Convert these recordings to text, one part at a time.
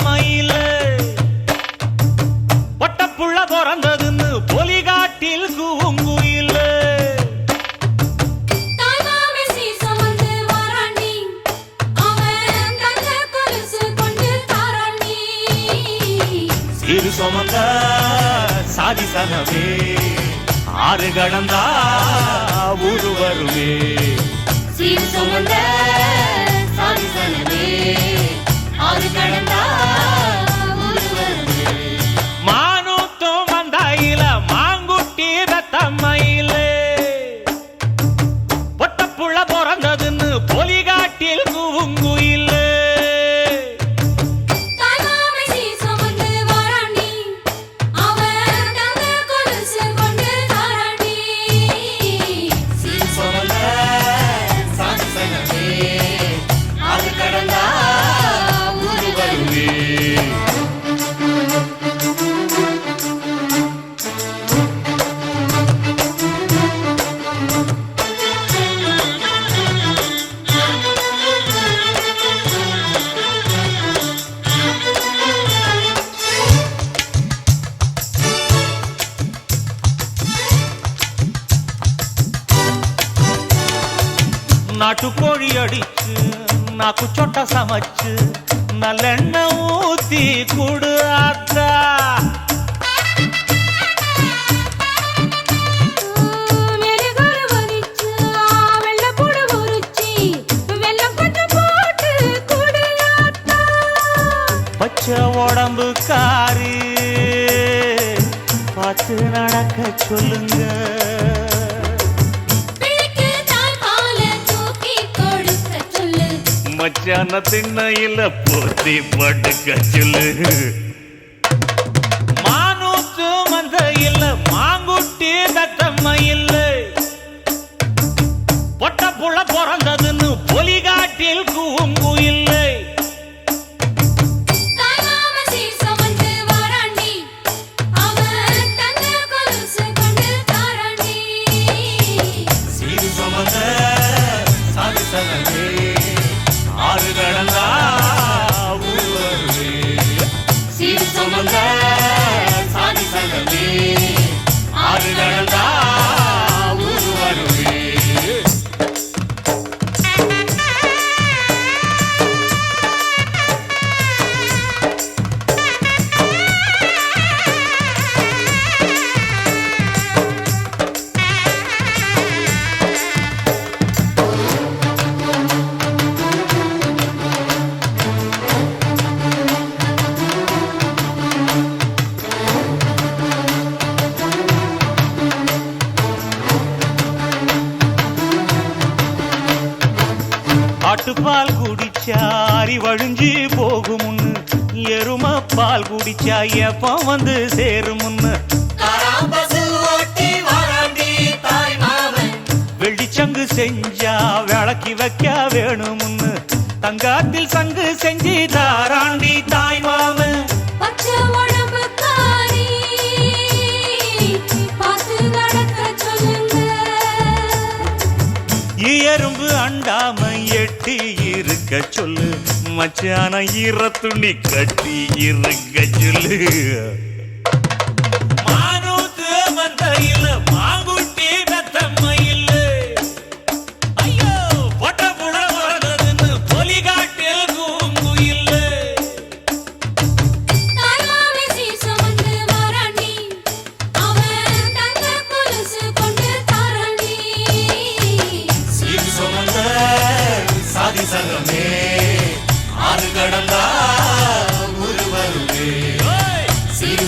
மயில பொட்டப்புள்ள பிறந்ததுன்னு பொலிகாட்டில் கூங்குயில சிறு சுமந்த சாதி சனவே ஆறு கடந்தா ஊரு வருமே சிறு சுமந்த சாதி சனவே ஆறு கடந்தா ஊரு வருமே மானூத்தும் மந்தாயில மாங்குட்டி ரத்தம்மையில பொட்டப்புள்ள பிறந்ததுன்னு பொலிகாட்டில் கூங்குயில நாட்டுக்கோழி அடிச்சு நாக்கு சொட்ட சமைச்சு நல்லெண்ணெய் ஊத்தி குடு ஆத்தா பச்சை உடம்பு காரி பார்த்து நடக்க சொல்லுங்க மச்சான திண்ணையில போத்தி படுக்க சொல்லு மானூத்து மந்தையில மாங்குட்டி தத்தம்மையில் பொட்டப்புள்ள பிறந்ததுன்னு பொலிகாட்டில் கூங்குயில் ஆறு கடந்தா ஊரு வருமே சிறு சுமந்த சாதி சனவே ஆறு கடந்தா ஊரு வருமே ஆட்டுப்பால் குடிச்சா அறிவழிஞ்சி போகுமுன்னு எரும பால் குடிச்சா எப்ப வந்து சேருமுன்னு வெள்ளிச்சங்கு செஞ்சா விளக்கி வைக்க வேணுமுன்னு தங்காத்தில் சங்கு செஞ்சு தாராண்டி தாய் மாமன் எறும்பு அண்டாம எட்டி இருக்க சொல்லு மச்சான ஈர துணி கட்டி இருக்க சொல்லு மானூத்து மந்தையில மாங்குட்டி தத்தம்மையில் ஐயோ பொட்டப்புள்ள பிறந்ததுன்னு பொலிகாட்டில் கூங்குயில் சாதி சங்கமே ஆறு கடந்தா ஊரு வருமே சிறு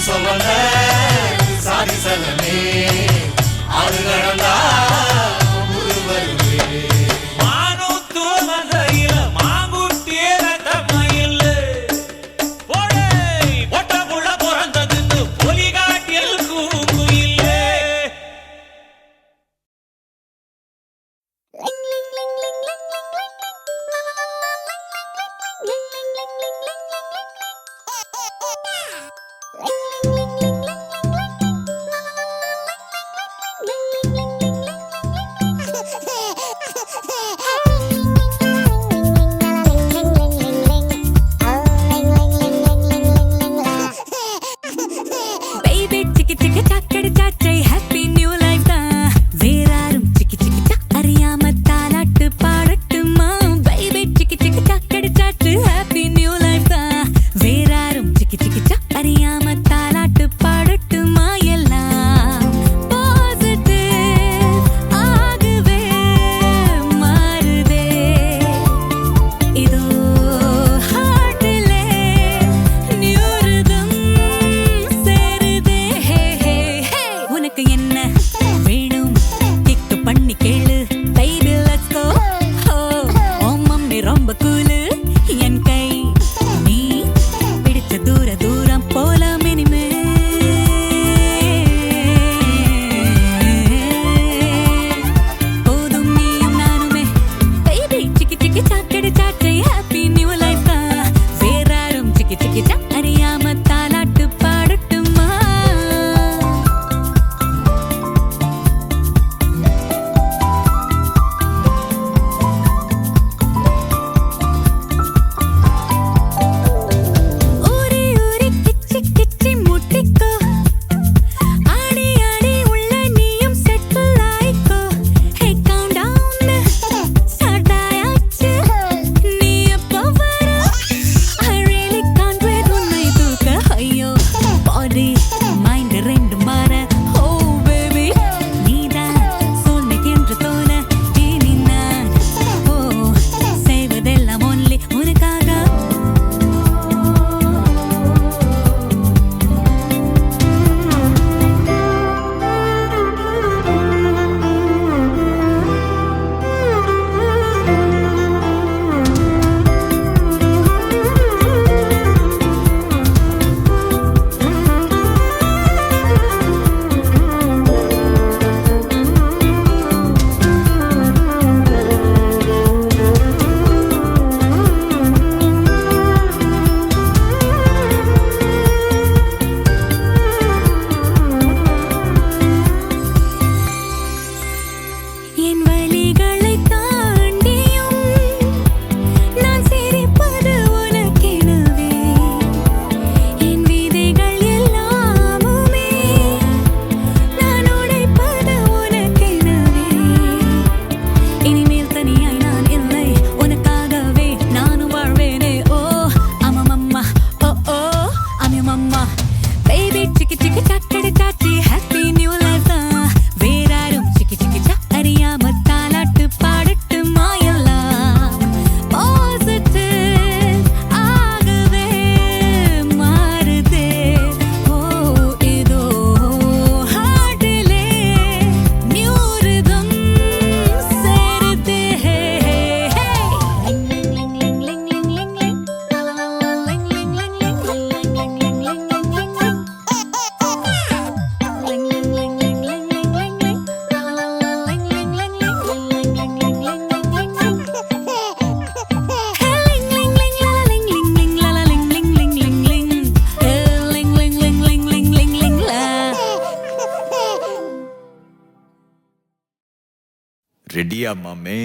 ரெடியா மாமே?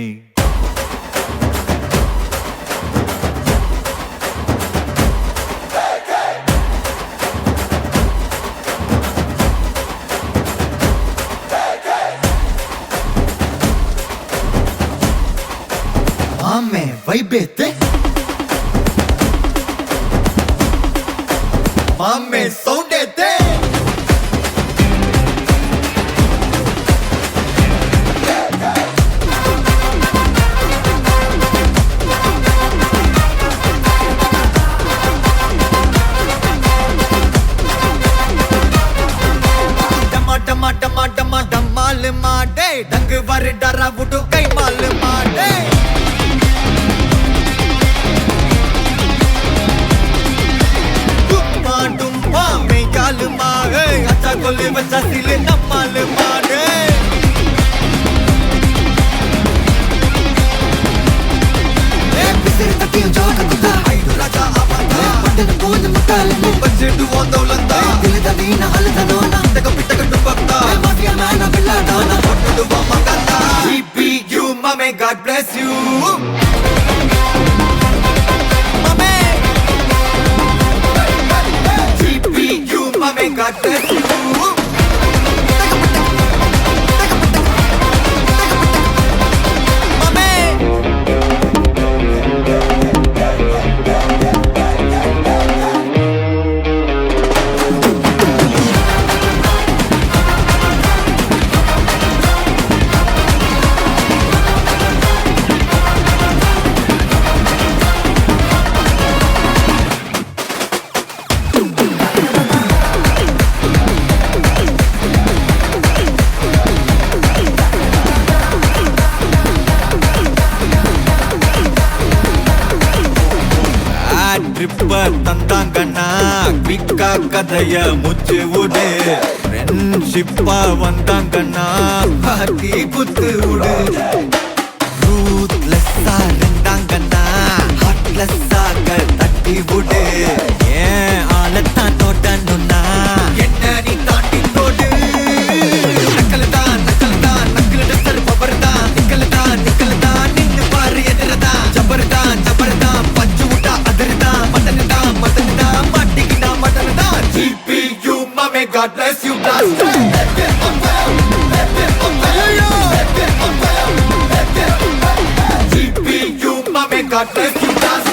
மாமே வைபேத்து மாமே சவுண்டேத்து டமால் மாடே டங்கு வரு டரா புட்டு கை மால் மாடே டும்மா மே கால் மாடே அச்சா கொல்லு வச்சா சிலே நம்மால் மாடே ஏ பிசிறு தட்டியும் ஜோக குதா ஐடு ராஜா ஆபாதா பட்டன போது முட்டால் பட்ஜெட் ஓந்தோலந்தா திலத வீணா ஹலத நோனா தக பிட்டக டுபக்தா mafia Mena பில்லாடானா பட்டடு வமகதா GPU mame God bless you mame GPU mame God bless you தந்தாங்கண்ணா பிக்கா கதைய முச்சு விடு ஃப்ரெண்ட்ஷிப்பா வந்தாங்கண்ணா பாத்தி குத்து விடு ரூத்லெஸ்ஸா இருந்தாங்கண்ணா ஹார்ட்லெஸ்ஸாக தட்டி விடு ஏன் ஆளத்தான் நோட்டணும்னா என்ன நீ தாண்டி போடு நக்கல் தான் நக்கல் டஸ்டர் பவர் தான் நிக்கல் தான் நின்னு பாரு எதிரதான் ஜபர் தான் பஞ்சு விட்டா அதிர்தான் மட்டன் தான் மாட்டிக்கிட்டா மட்டன் தான் GPU mame God bless you blast GPU mame God bless you blast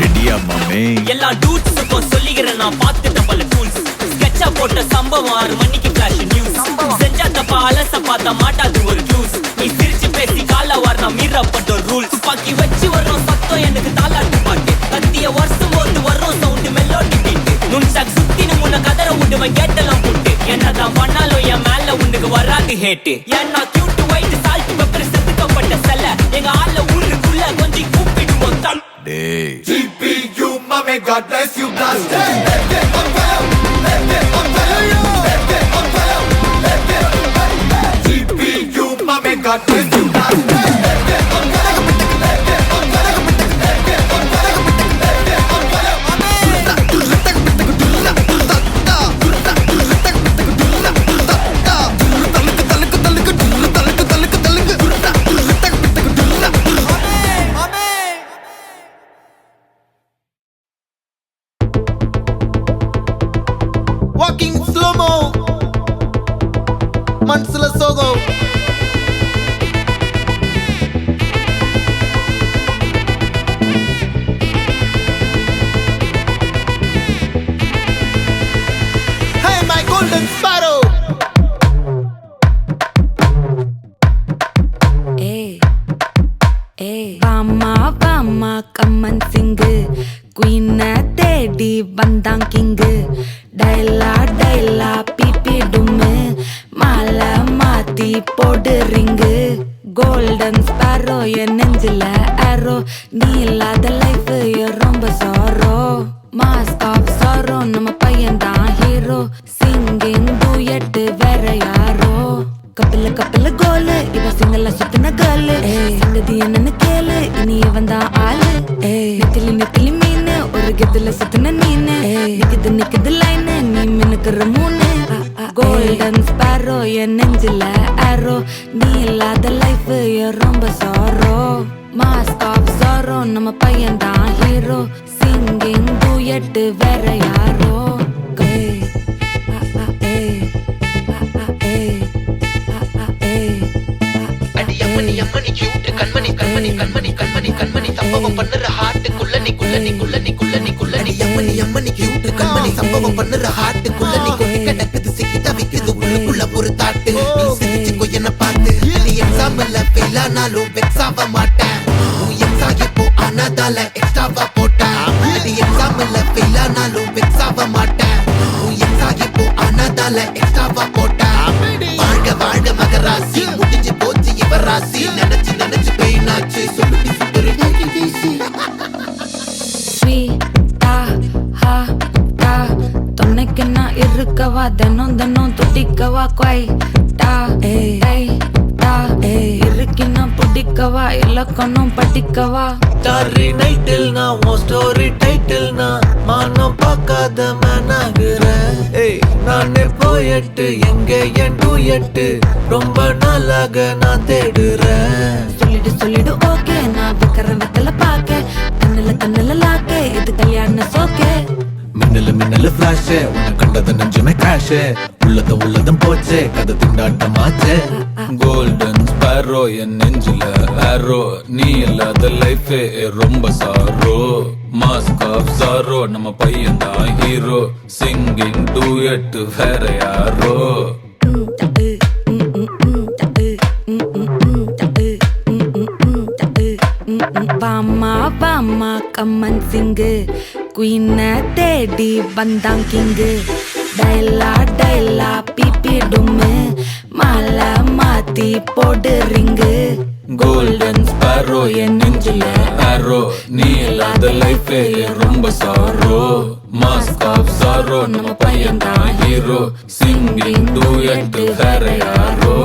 ரெடியா மாமே? எல்லா டூட்ஸுக்கும் சொல்லிக்கிறேன் நான் பார்த்துட்ட பல டூல்ஸ் ஸ்கெட்சா போட்ட சம்பவம் 6 மணிக்கு ஃபிளாஷ் நியூஸ் செஞ்சா தப்பா அலச பார்த்தா மாட்டாது ஒரு ஜூஸ் நீ சிரிச்சு பேசி கால வார்னா மீறப்பட்ட ரூல்ஸ் துப்பாக்கி வச்சு வர்றோம் சத்தம் எனக்கு தாலாட்டு பாட்டு கத்திய வருஷம் போது வர்றோம் சவுண்டு மெல்லோடி பீட்டு நுண்சாக் சுத்தினு முன்ன கதற விடுவேன் கேட்டெல்லாம் போட்டு என்னதான் பண்ணாலும் என் மேல உனக்கு வராது ஹேட்டு ஏன்னா கியூட் ஒயிட் சால்ட் பெப்பர் செதுக்கப்பட்ட செல்ல எங்க ஆள ஊருக்குள்ள கொஞ்சம் கூப்பிடுவோம் தம் டேய் GPU mame God bless you blast GPU mame God bless you blast Walking slow-mo Mansala Sogo Hey my golden sparrow Vama kaman singu Queen தேடி வந்தான் கிங்கு டைலா பிபி டும்மு மாலை மாத்தி போடு ரிங்கு கோல்டன் ஸ்பாரோ என் நெஞ்சில ஆரோ நீ இல்லாத லைஃப் ரொம்ப சாரோ மாஸ்க் ஆஃப் சாரோ நம்ம பையன் தான் ஹீரோ சிங்கிங் டூயட் வேற யாரோ கப்பில கோலு இவ சிங்கல்ல சுத்தின கேர்ளு சங்கதி என்னன்னு கேளு இனி இவன் தான் ஆளு நெத்திலி மீன் ஒரு எதுல சுத்தின நீனு நிக்குது லைன் நீ மினுக்குற மூணு கோல்டன் ஸ்பாரோ என் நெஞ்சில ஆரோ நீ இல்லாத லைஃப் ரொம்ப சாரோ மாஸ்க் ஆஃப் சாரோ நம்ம பையன் தான் ஹீரோ சிங்கிங் டூயட் வேற யாரோ அம்மணி அம்மணி கியூட் கண்மணி கண்மணி கண்மணி கண்மணி கண்மணி சம்பவம் பண்ணுற ஹார்ட்டுக்குள்ள நீ குள்ள நீ குள்ள நீ குள்ள நீ குள்ள நீ அம்மணி அம்மணி கியூட் கண்மணி சம்பவம் பண்ணுற ஹார்ட்டுக்குள்ள நீ கொட்டி கிடக்குது சிக்கி தவிக்குது உள்ளுக்குள்ள ஒரு தாட்டு நீ சிரிச்சுக்கோ என்ன பார்த்து நீ எக்ஸாம்ல ஃபெயில் ஆனாலும் வெக்ஸ் ஆக மாட்டேன் உன் எக்ஸாம் இப்போ ஆனதால எக்ஸ்ட்ராவா போட்டேன் நீ எக்ஸாம்ல ஃபெயில் ஆனாலும் வெக்ஸ் ஆக மாட்டேன் உன் எக்ஸாம் இப்போ ஆனதால எக்ஸ்ட்ராவா போட்டேன் வாழ்க வாழ்க மகராசி முடிஞ்சு போச்சு இவராசி நினைச்சு நினைச்சு பெயினாச்சு சொல்லுடி சுத்தரு துணைக்கு நான் இருக்கவா தினம் தினம் துடிக்கவா குவைட்டா இருக்கினா பிடிக்கவா இலக்கணம் படிக்கவா ஸ்டாரி நைட்டில் நான் உன் ஸ்டோரி டைட்டில் நான் மானம் பார்க்காத மேனாகிறேன் நானே போயட்டு எங்க என் டூயட்டு ரொம்ப நாளாக நான் தேடுறேன் சொல்லிடு ஓகே நான் வைக்கிற வெத்தல பாக்க கண்ணுல லாக்க இது கல்யாண சோக்கே மின்னலு ஃபிளாஷ் உன்னை கண்டது நெஞ்சுமே கிராஷ் உள்ளதும் போச்சே கதை திண்டாட்டமாச்சே கோல்டன் ஸ்பாரோ என் நெஞ்சில ஆரோ நீ இல்லாத லைஃபே ரொம்ப சாரோ மாஸ்க் ஆஃப் சாரோ நம்ம பையன் தான் ஹீரோ சிங்கிங் டூயட் வேற யாரோ வாமா கம்மன் சிங்கு குயின தேடி வந்தான் கிங்கு டைலா பிபி டும்மு மாலை மாத்தி போடு ரிங்கு கோல்டன் ஸ்பாரோ என் நெஞ்சில ஆரோ நீ இல்லாத லைஃபே ரொம்ப சாரோ மாஸ்க் ஆஃப் சாரோ நம்ம பையன் தான் ஹீரோ சிங்கிங் டூயட் வேற யாரோ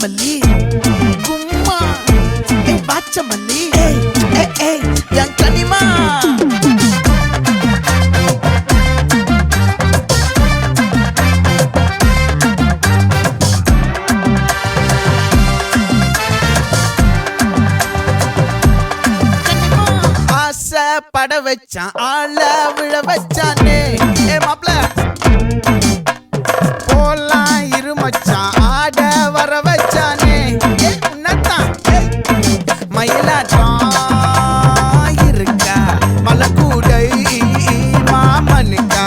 மல்லி கும்மா பாச்ச மல்லி என் கனிமா ஆசை பட வச்சான் ஆள விழ வச்சானே மாப்ள போலாம் இருமச்சான் ஆட வர வச்சானே உன்னதான் மயிலாட்டம் இருக்கா மலக்கூடை மாமனுக்கா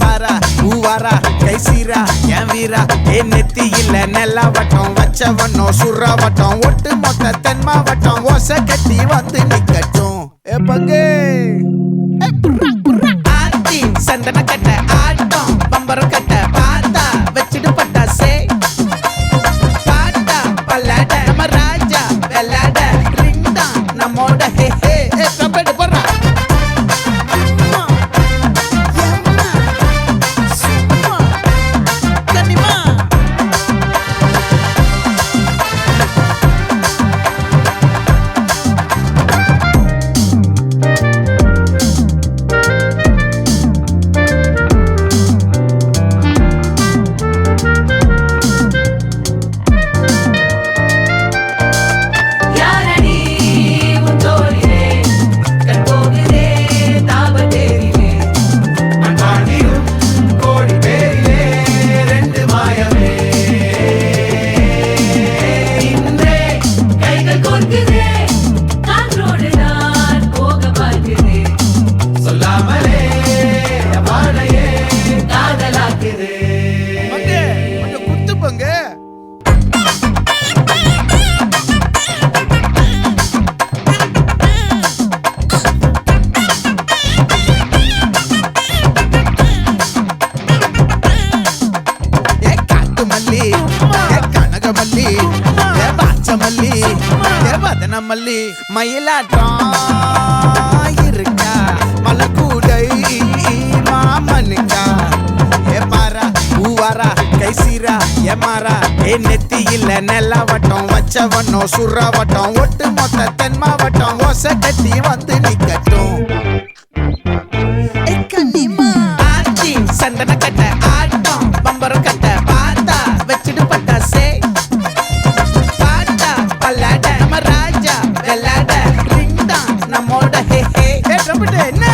பாரா ஊவாரா கைசீரா என் வீரா நெத்தி இல்ல நெல்லாவட்டம் வச்சவனோ சுறாவட்டம் ஒட்டு மொத்த தென் மாவட்டம் ஓசை கட்டி வந்து நிக்கட்டும் பங்கு ஆத்தி சந்தன கட்ட ஆட்டம் பம்பரம் கட்ட பார்த்தா வச்சிடு பட்டாசே பாட்டா பல்லாட நம்ம ராஜா வெள்ளாட ரிங் தான் நம்மோட ஹே ஹே கபடி போடுறா கனிமா மல்லி மயிலாட்டம் இருக்கா மலக்கூடை மாமனுக்கா ஏ பாரா பூவாரா கைசீரா ஏமாரா ஏ நெத்தி இல்ல நெல்லவட்டம் வச்சவட்டம் சுறவட்டம் ஒட்டு மொத்த தென் மாவட்டம் ஒச கட்டி வந்து நிக்கட்டும் ஆச்சி சந்தன கட்ட ஆட்டம் பம்பரம் கட்ட பாத்தா வச்சிட்டு பட்டாசே பாட்டா பல்லாட நம்ம ராஜா வெள்ளாட ரிங் தான் நம்மோட ஹே ஹே ரம்பிட்டு என்ன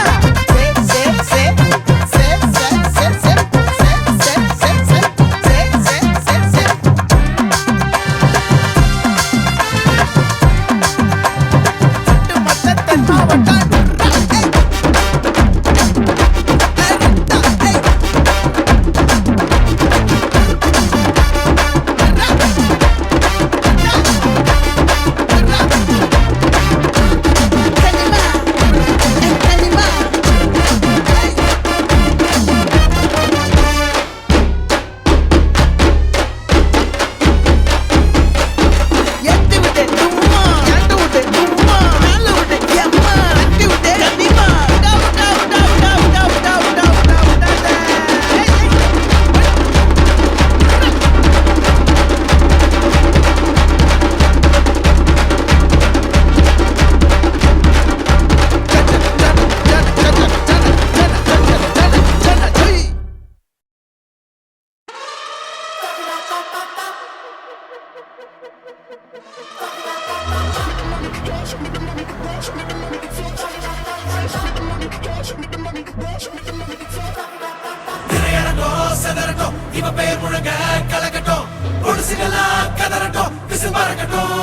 இவ பேர் முழங்க கலக்கட்டும் பொடுசுகளா கதறட்டும் பிசு பறக்கட்டும்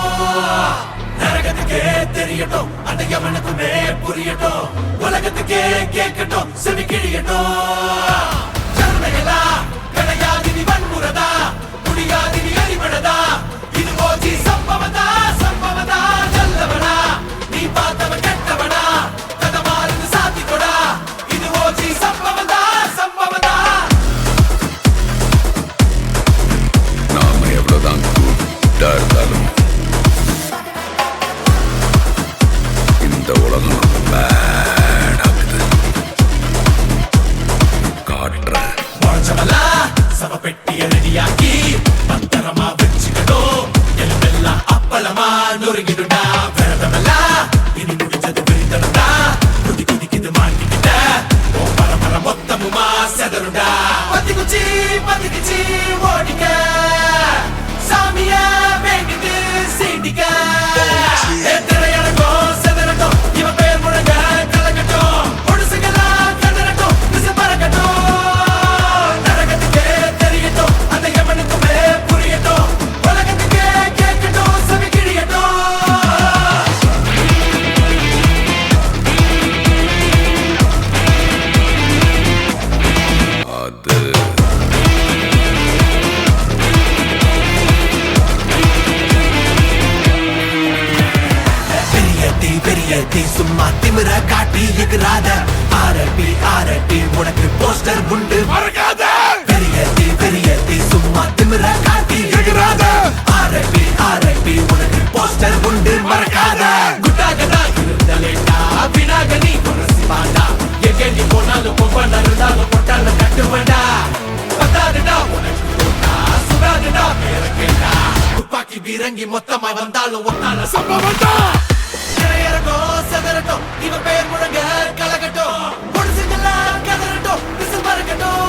நரகத்துக்கே தெரியட்டும் அந்த யமனுக்குமே புரியட்டும் உலகத்துக்கே கேட்கட்டும் செவி கிழியட்டும் ஜனமைகளா கடையாதினி வன்முறதா முடியாதினி அடிபடதா இது போச்சி சம்பவதா சம்பவதா நல்லவனா நீ பார்த்தவன் கெட்டவனா கதை மாறுது சாத்திக்கொடா இது போச்சி சம்பவதா சம்பவதா நாம எவ்வளவுதான் கூட்டா இருந்தாலும் இந்த உலகம் பேடாகுது காட்டுறேன் வாழ்ச்சவலா சவ பெட்டிய ரெடியாக்கி பத்திரமா வச்சுக்கணும் எலும்பெல்லாம் அப்பளமா நொறுங்கிடுடா விரதமல்லா இனி முடிஞ்சது விரிதடா குதி குதிக்குது மாட்டிக்கிட்ட ஓ பரம்பர மொத்தமுமா செதறுடா பத்திக்குச்சி ஓடிக்க சாமிய வேண்டிட்டு சீண்டிக்க திரையடங்கும் செதறட்டும் இவன் பேர் முழங்க கலக்கட்டும் பொடுசுகளா கதறட்டும் பிசு பறக்கட்டும் நரகத்துக்கே தெரியட்டும் அந்த யமனுக்குமே புரியட்டும் உலகத்துக்கே கேட்கட்டும் செவி கிழியட்டும் அது பெரிய தீ சும்மா திமிர காட்டி எகிராத ஆரட்டி உனக்கு போஸ்டர் உண்டு மறக்காத பெரிய தீ சும்மா திமிர காட்டி எகிராத ஆரட்டி உனக்கு போஸ்டர் உண்டு மறக்காத குட்டாகதா இருந்தலேட்டா வினாக நீ குரசி பாண்டா எங்கே நீ போனாலும் பொம்பன இருந்தாலும் பொட்டால கட்டுவண்டா பத்தாதுடா உனக்கு தோட்டா சுடாதுடா பேர கேட்டா துப்பாக்கி வீரங்கி மொத்தமா வந்தாலும் ஒன்னால சம்பவம்டா செதறட்டும் இவ பேர் முழங்க கலக்கட்டும் பொடுசுகளா கதறட்டும் பிசு பறக்கட்டும்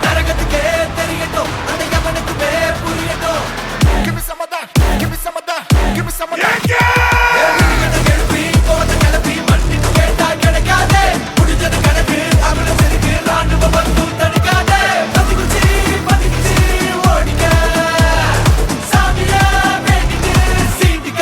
நரகத்துக்கே தெரியட்டும் அந்த யமனுக்குமே புரியட்டும் எழுப்பி கோத கிளப்பி மண்ணின் கேட்டா கிடைக்காதே முடிஞ்சது கணக்கு அவளை செருக்கு ராணுவ வந்து தடுக்காதே பத்திக்குச்சி ஓடிக்க சாமிய வேண்டிட்டு சீண்டிக்க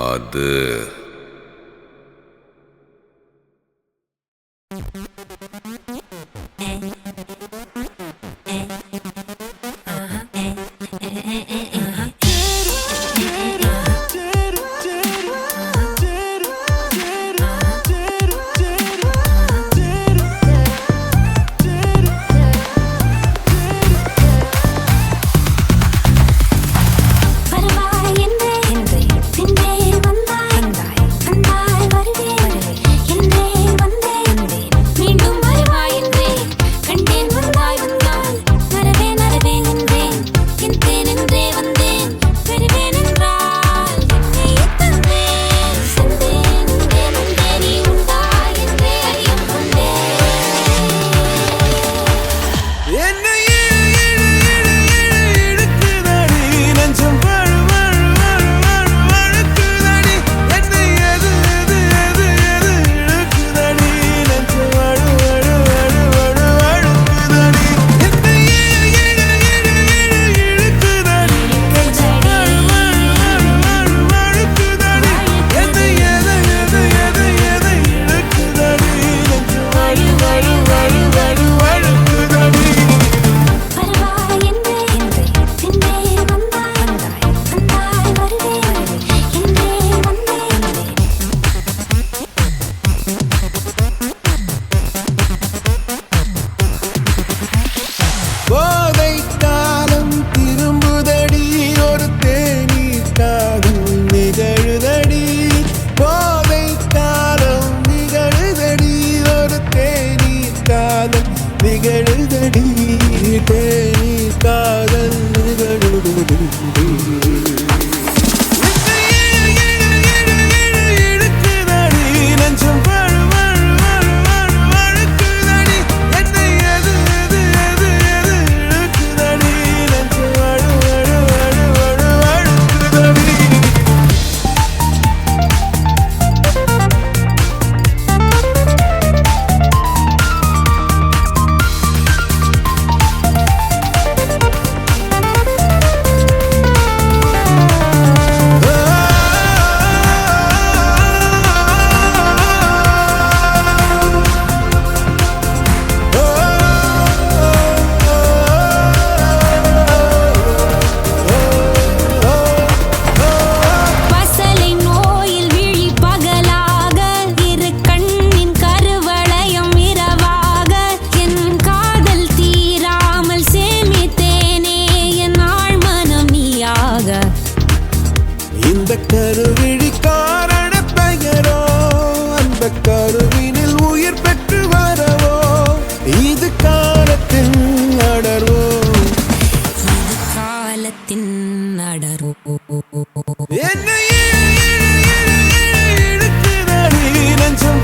அது தேநீர் காதல் கருவிழி காரண பெயரோ அந்த கருவினில் உயிர் பெற்று வரவோ இது காலத்தின் அடர்வோ காலத்தின் அடர்வோ என்னை இழுக்குதடி நெஞ்சம்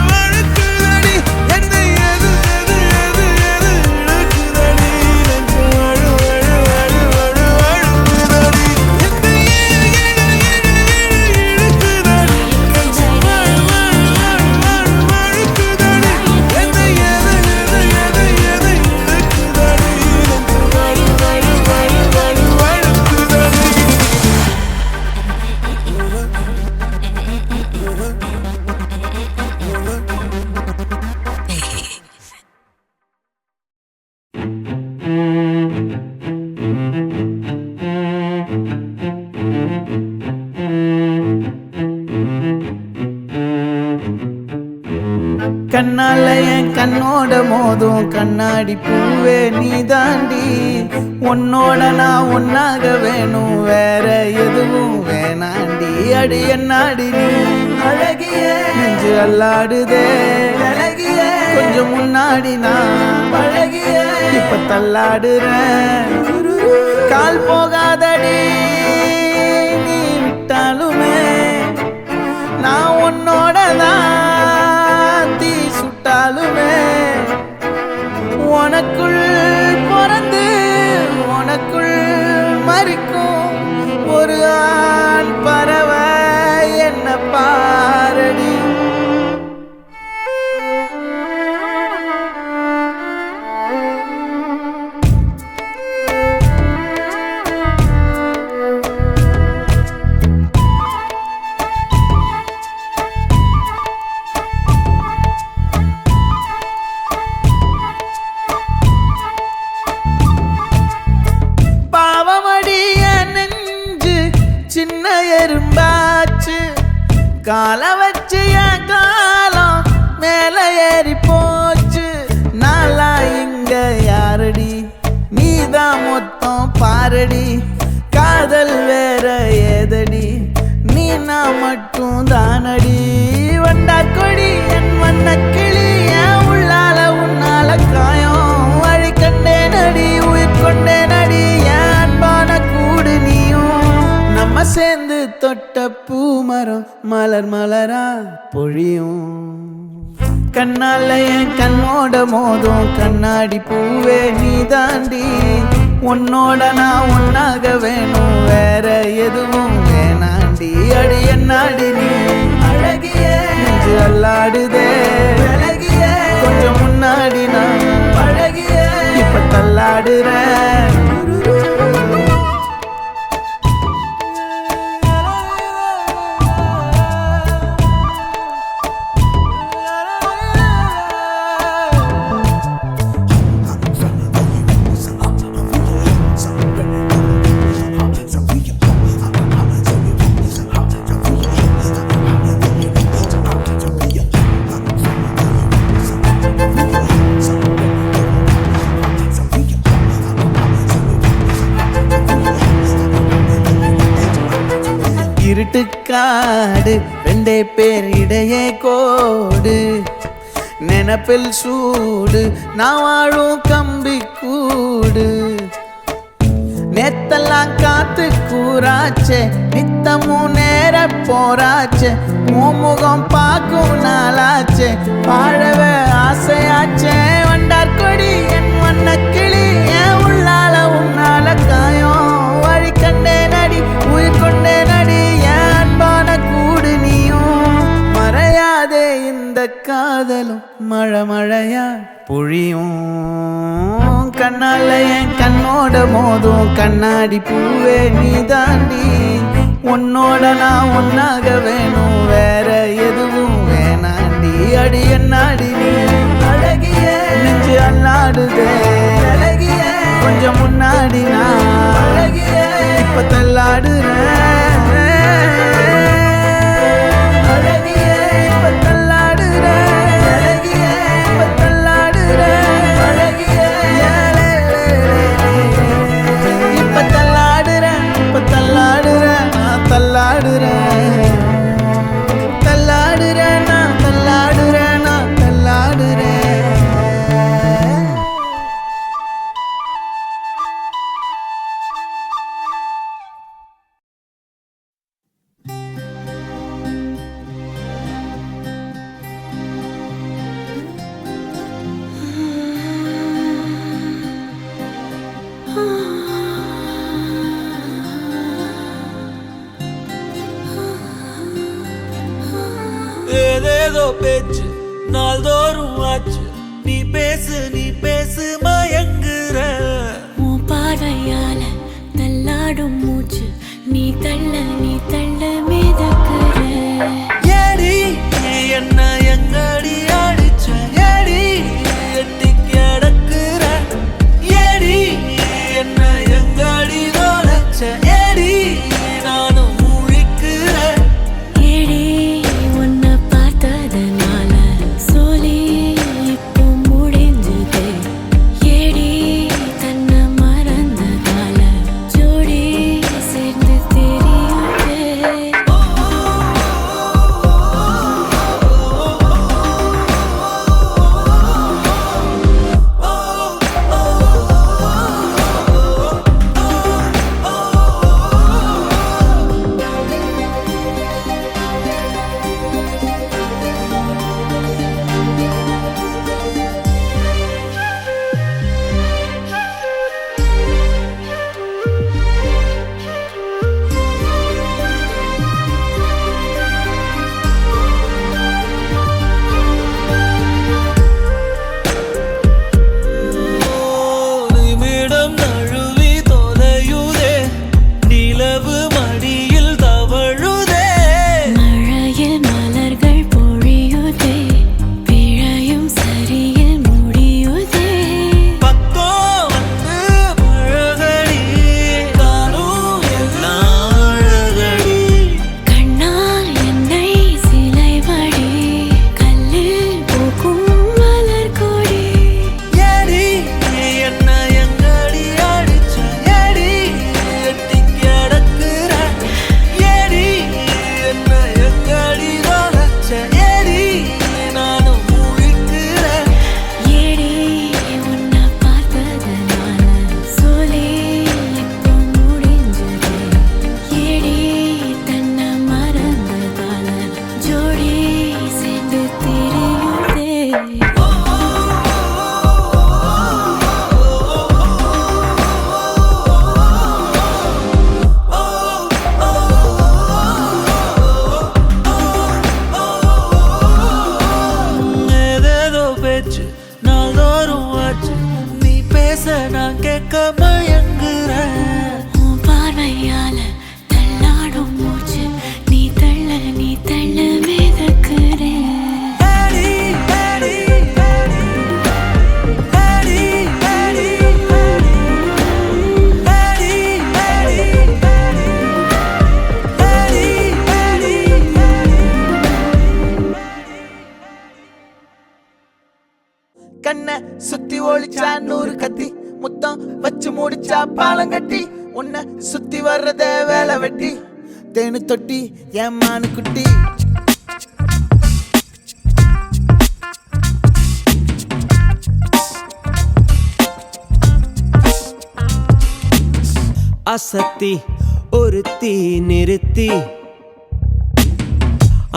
வழுக்குதடி என்னை எது இழுக்குதடி நெஞ்சம் கண்ணால என் கண்ணோட மோதும் கண்ணாடி பூவே நீ தாண்டி உன்னோட நான் ஒன்னாக வேணும் வேற எதுவும் வேணாண்டி அடி என்னாடி நீ அழகிய நெஞ்சு அல்லாடுதே அழகிய கொஞ்சம் முன்னாடி நான் பழகிய இப்ப தள்ளாடுறேன் கால் போகாதடி நீ விட்டாலுமே நான் உன்னோட தான் தீ சுட்டாலுமே உனக்குள் பிறந்து உனக்குள் மறிக்கும் ஒரு ஆண் பறவை என்ன பாரடி சின்ன எறும்பாச்சு கால வச்சு என் காலம் மேல ஏறி போச்சு நாளா இங்க யாரடி நீதான் மொத்தம் பாரடி காதல் வேற ஏதடி நீ நான் மட்டும் தானடி வண்டா கொடி என் வண்ண கிளி என் உள்ளால உன்னால காயம் வழி கண்டே நடி உயிர் கொண்டே நடி என் அன்பான கூடு நீயும் நம்ம சேர்ந்து தொட்ட பூமரம் மலர் மலரா பொழியும் கண்ணால என் கண்ணோட மோதும் கண்ணாடி பூவே நீ தாண்டி உன்னோட நான் ஒன்னாக வேணும் வேற எதுவும் வேணாண்டி அடி என்னாடி நீ அழகிய நெஞ்சு அல்லாடுதே அழகிய கொஞ்சம் முன்னாடி நான் பழகிய இப்ப தள்ளாடுறேன் இருட்டுக்காடு ரெண்டே பேர் இடையே கோடு நினப்பில் சூடு நான் வாழும் கம்பி கூடு நேத்தெல்லாம் காத்து கூறாச்சே நித்தமும் நேர போராச்சே முகம் பார்க்கும் நாளாச்சே வாழவே ஆசையாச்சே வண்டார் கொடி என் வண்ண கிளி என் உள்ளால உன்னால காயம் வழி கண்டே நடி உயிர் கொண்டே நடி என் அன்பான கூடு நீயும் மறையாதே இந்த காதலும் மழை மழையா பொழியும் கண்ணால என் கண்ணோட மோதும் கண்ணாடி பூவே நீ தாண்டி உன்னோட நான் ஒன்னாக வேணும் வேற எதுவும் வேணாண்டி அடி என்னாடி நீ அழகிய நெஞ்சு அல்லாடுதே அழகிய கொஞ்சம் முன்னாடி நான் அழகிய இப்ப தள்ளாடுறேன் அழகிய இப்ப தள்ளாடுறேன் அழகிய இப்ப தள்ளாடுறேன் இப்ப தள்ளாடுறேன் நான் தள்ளாடுறேன் தள்ளாடுறேன் நான் தள்ளாடுறேன் நான் தள்ளாடுறேன் ஏதேதோ பேச்சு நாள்தோறும் ஆச்சு நீ பேசு மயங்குற உன் பார்வையால தள்ளாடும் மூச்சு நீ தள்ள மிதக்குற ஏடி என்ன எங்கடி அடிச்ச ஏடி எட்டி கிடக்குற ஏடி என்ன எங்கடி நுழைச்ச ஏடி நானும் முழிக்கிறேன் ஏடி உன்னை பார்த்ததனால சோலி இப்போ முடிஞ்சது ஏடி தன்னை மறந்ததால ஜோடி சேர்ந்து தெரியுது நிமிடம் நழுவி தொலையுதே நிலவு மடியில் தவழுதே மழையில் மலர்கள் பொழியுதே பிழையும் சரியில் முடியுதே பக்கம் வந்து பழகடி தானும் எல்லாம் அழகடி கண்ணால் என்னை சிலை வடி கல்லில் பூக்கும் மலர் கொடி ஏடி என்ன எங்கடி அடிச்ச ஏடி எட்டி கிடக்குற ஏடி என்ன எங்கடி நுழைச்ச ஏடி நானும் முழிக்கிறேன் ஏடி உன்னை பார்த்ததனால சோலி இப்போ முடிஞ்சது ஏடி தன்னை மறந்ததால ஜோடி சேர்ந்து தெரியுதே ஏதேதோ பேச்சு நாள்தோறும் ஆச்சு நீ பேச நான் கேட்க மயங்குறேன் உன் பார்வையால தள்ளாடும் மூச்சு நீ தள்ள மிதக்குற ஏடி ஏடி ஏடி ஏடி ஏடி ஏடி ஏடி கண்ண சுத்தி ஒளிச்சா 100 கத்தி முத்தம் வச்சு முடிச்சா பாலங்கட்டி உன்னை சுத்தி வர்றத வேலை வெட்டி தேனு தொட்டி என் மானு குட்டி அசத்தி ஒருத்தி நிறுத்தி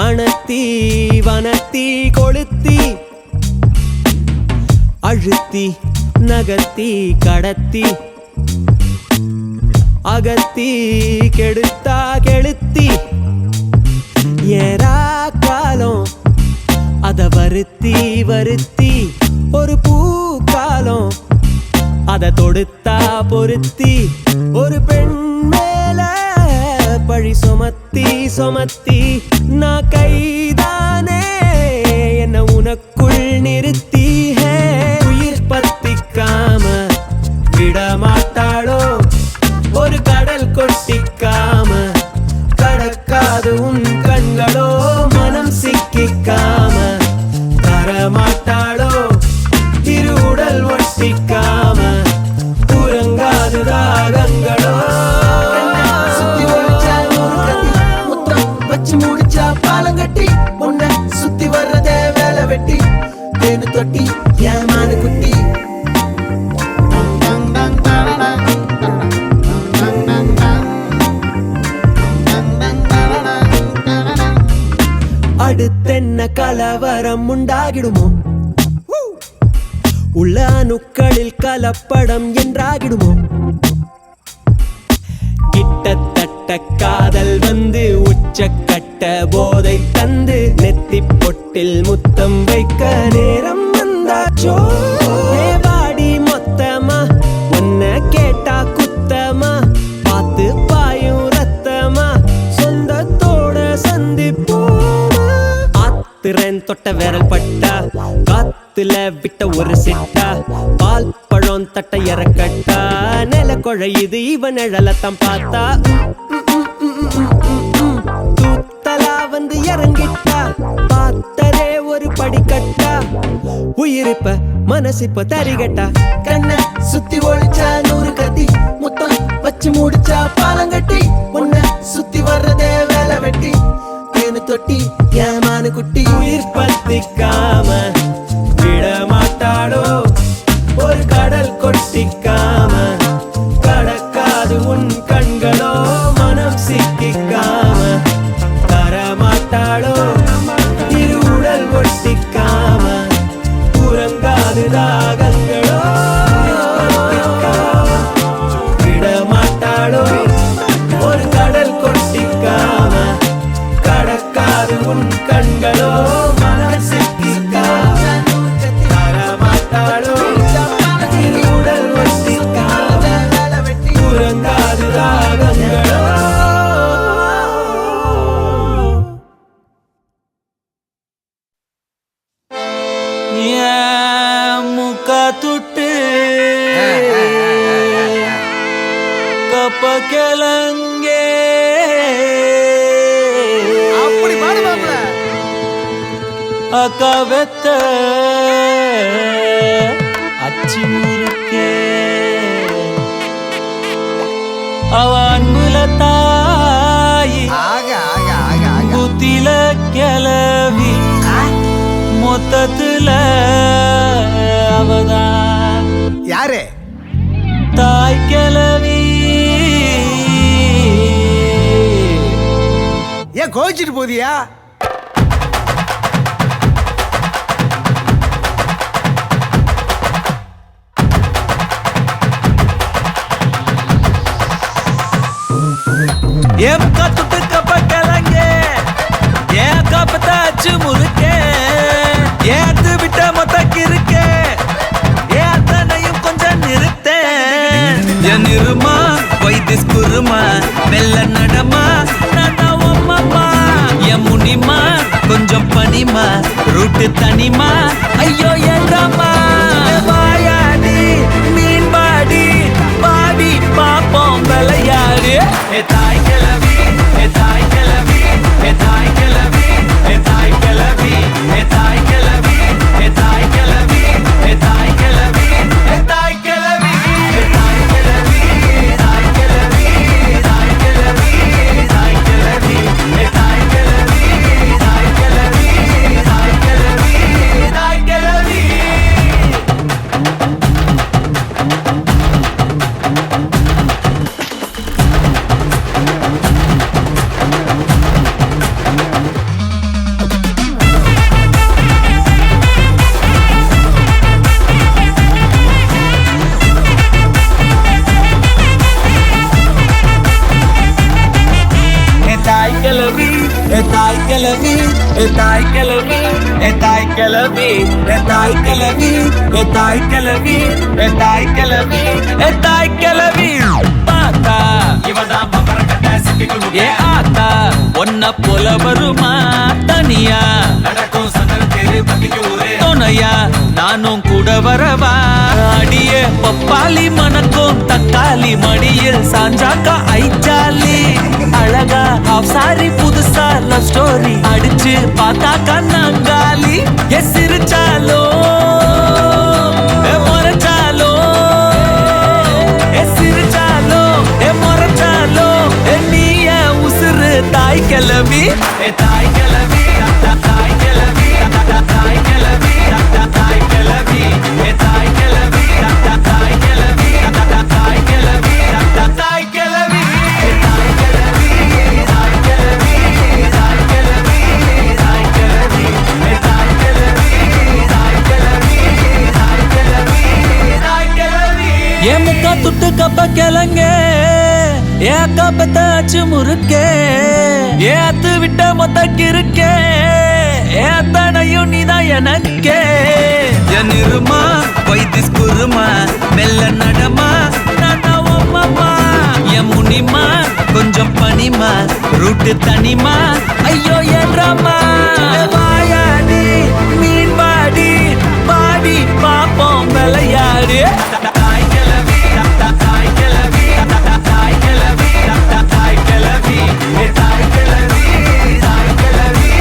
அணத்தி வனத்தி கொளுத்தி அழுத்தி நகர்த்தி கடத்தி அகத்தி கெடுத்தா கெளுத்தி ஏரா காலம் அத வருத்தி வருத்தி ஒரு பூக்காலம் அத தொடுத்தா பொருத்தி ஒரு பெண் மேல பழி சுமத்தி சுமத்தி நான் கைதானே என்ன உனக்குள் நிறுத்தி உயிர் பத்திக்காம விடமாட்டாளோ ஒரு கடல் கொட்டிக்காம கடக்காது உன் கண்களோ மனம் சிக்கிக்காம தரமாட்டாளோ திரு உடல் ஒட்டிக்காம உறங்காது ராகங்களோ சுத்தி ஒழிச்சா நூறு கத்தி முத்தம் வச்சு முடிச்சா பாலங்கட்டி உன்னை சுத்தி வர்றதே வேலை வெட்டி தேனு தொட்டி ஏமான குட்டி அடுத்தென்ன கலவரம் உண்டாகிடுமோ உள்ள அணுக்களில் கலப்படம் என்றாகிடுமோ கிட்டத்தட்ட காதல் வந்து உச்சக்கட்ட போதை தந்து நெத்தி பொட்டில் முத்தம் வைக்க நேரம் வந்தாச்சோ வாடி மொத்தமா உன்னை கேட்டா குத்தமா பார்த்து பாயும் ரத்தமா சொந்தத்தோட சந்திப்போமா ஆத்துறேன் தொட்ட விரல் பட்டா காத்துல விட்ட ஒரு சிட்டா பால் பழம் தட்ட இறக்கட்டா நில குழையுது இவன் நிழலத்தான் பார்த்தா தூத்தலா வந்து இறங்கிட்டா பார்த்தரே ஒரு படிக்கட்டா உயிரிப்ப மனசிப்ப தரிகட்டா கண்ணை சுத்தி ஒழிச்சா நூறு கத்தி முத்தம் வச்சு முடிச்சா பாலங்கட்டி உன்னை சுத்தி வர்றதே வேலை வெட்டி தேனு தொட்டி ஏமான குட்டி உயிர் பத்திக்காம விடமாட்டாளோ ஒரு கடல் கொட்டிக்காம கடக்காது உன் கண்களோ மனம் சிக்கிக்காம தரமாட்டாளோ திரு உடல் ஒட்டிக்காம உறங்காது ராகங்களோ விடமாட்டாளோ ஒரு கடல் கொட்டிக்காம கடக்காது உன் கண்களோ மனம் சிக்கிக்காம தரமாட்டாளோ திரு உடல் ஒட்டிக்காம உறங்காது ராகங்களோ முக துட்டு கப்ப கிளங்கே அப்படி பாடுவாங்கள அக்கா வெத்த அச்சி முறுக்கே அவ அன்புல தாயி ஆக ஆக ஆக ஆக புத்தில கிளவி மொத்தத்துல அவதான் யாரு தாய் கிளவி ஏன் கோவிச்சிட்டு போதியா ஏன் கத்துட்டு கப்ப கிளங்கே ஏன் கப்பத்தாச்சு முறுக்கே ஏத்து விட்ட மொத்தக்கு இருக்கே ஏன் அத்தனையும் கொஞ்சம் நிறுத்தேன் என் இருமா வைத்திஸ் குருமா மெல்ல நடமா நான் உம்மம்மா என் முனிமா கொஞ்சம் பனிமா ரூட்டு தனிமா ஐயோ ஏண்டாமா வாயாடி மீன் பாடி பாடி பாப்போம் விளையாடு தாய் கிளவி தாய் கிளவி தாய் கிளவி தாய் கிளவி தாய் கிளவி தாய் கிளவி தாய் கிளவி தாய் கிளவி தாய் கிளவி தாய் கிளவி தாய் கிளவி தாய் கிளவி தாய் கிளவி தாய் கிளவி தாய் கிளவி தாய் கிளவி தாய் கிளவி தாய் கிளவி தாய் கிளவி தாய் கிளவி தாய் கிளவி தாய் கிளவி பாத்தா இவதான் பம்பர கட்ட சிட்டிக்குள் ஏ ஆத்தா ஒன்ன போல வருமா தனியா நடக்கும் சந்தன தேரு பத்திக்கு ஊரே துணையா நானும் கூட வரவா அடியே பப்பாளி மணக்கும் தக்காளி மடியில் சாஞ்சாக்கா ஐச்சாலி அழகா ஹாஃப் சாரி புதுசா லவ் ஸ்டோரி அடிச்சு பார்த்தா கண்ணாங்காலி எஸ் சிரிச்சாலோ முறைச்சாலோ சிரிச்சாலோ முறைச்சாலோ நீய உசுறு தாய் கிளவி தாய் கிளவி தாய் கிளவி தாய் கிளவி தாய் கிளவி தாய் கிளவி தாய் கிளவி தாய் கிளவி தாய் கிளவி ஏ முக்கா துட்டு கப்ப கிளங்க ஏ அக்கா பத்தாச்சு முறுக்கே ஏ அத்து விட்ட மொத்த கிருக்கே ஏ அத்தனையும் நீதான் எனக்கே என் இருமா வைத்திஸ் குருமா மெல்ல நடமா நாமா என் முனிமா கொஞ்சம் பனிமா ரூட்டு தனிமா ஐயோ என்றமா வாயாடி மீன் பாடி பாடி பாப்போம் விளையாடு தாய் கிளவி தாய் கிளவி தாய் கிளவி தாய் கிளவி தாய் கிளவி தாய் கிளவி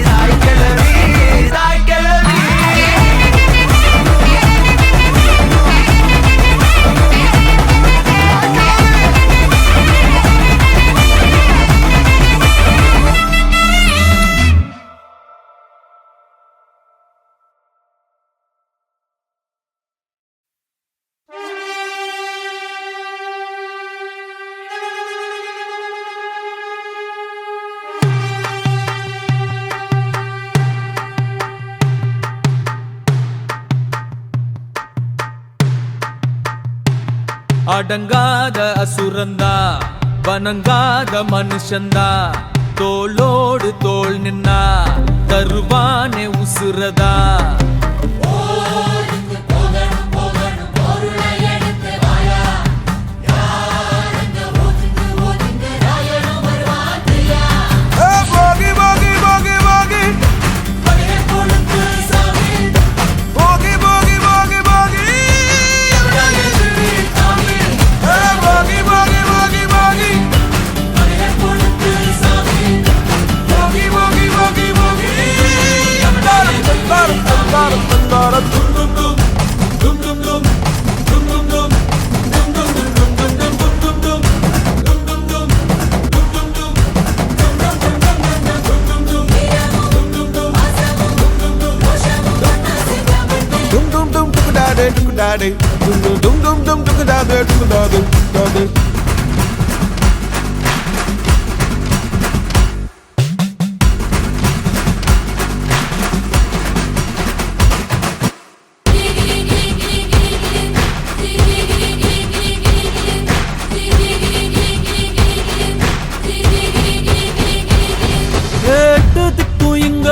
தாய் கிளவி தாய் கிளவி அடங்காத அசுரந்தா வணங்காத மனுஷந்தா தோளோடு தோள் நின்னா தருவானே உசுரதா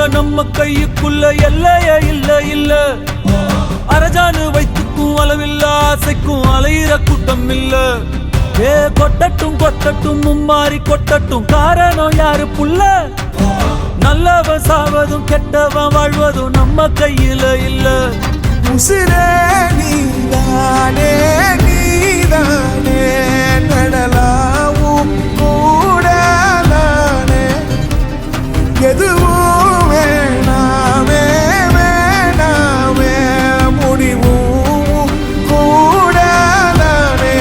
நம்ம கையுக்குள்ள எல்லைய இல்ல இல்ல அரஜானு வைத்துக்கும் அளவில்ல ஆசைக்கும் அலையிற கூட்டம் இல்ல ஏ கொட்டட்டும் கொட்டட்டும் மும்மாறி கொட்டட்டும் காரணம் யாரு புள்ள நல்லவன் சாவதும் கெட்டவன் வாழ்வதும் நம்ம கையில இல்ல உசிரே நீதானே நீதானே நடலாவும் கூட நானே எதுவும் வேணாமே வேணாமே முடிவும் கூட நானே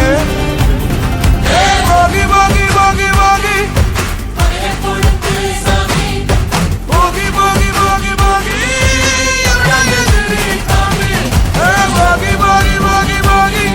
போகி போகி போகி போகி போகி போகி போகி போகி போகி போகி போகி போகி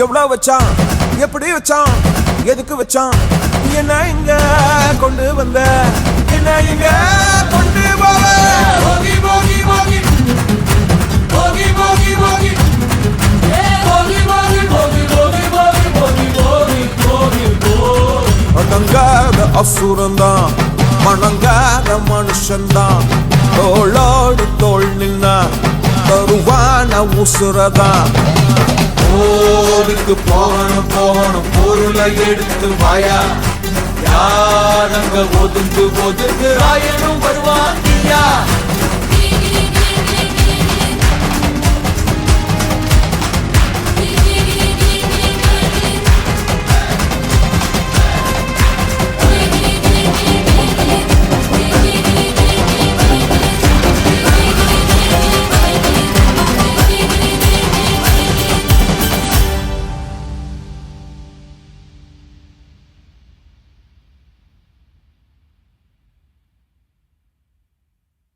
எவ்வளவு வச்சான் எப்படி வச்சான் எதுக்கு வச்சான் என்ன இங்க கொண்டு வந்த என்ன இங்க கொண்டு போவ போகி போகி போகி போகி போகி போகி போகி போகி போகி போகி போகி போகி போகி போகி அடங்காத அசுரந்தான் மணங்காத மனுஷன்தான் தோளோடு தோள் நின்னா தருவான உசுரதான் போருக்கு போகணும் போகணும் பொருளை எடுத்து வாயா யாரங்க ஒதுங்கு ஒதுங்கு ஆயனும் வருவான்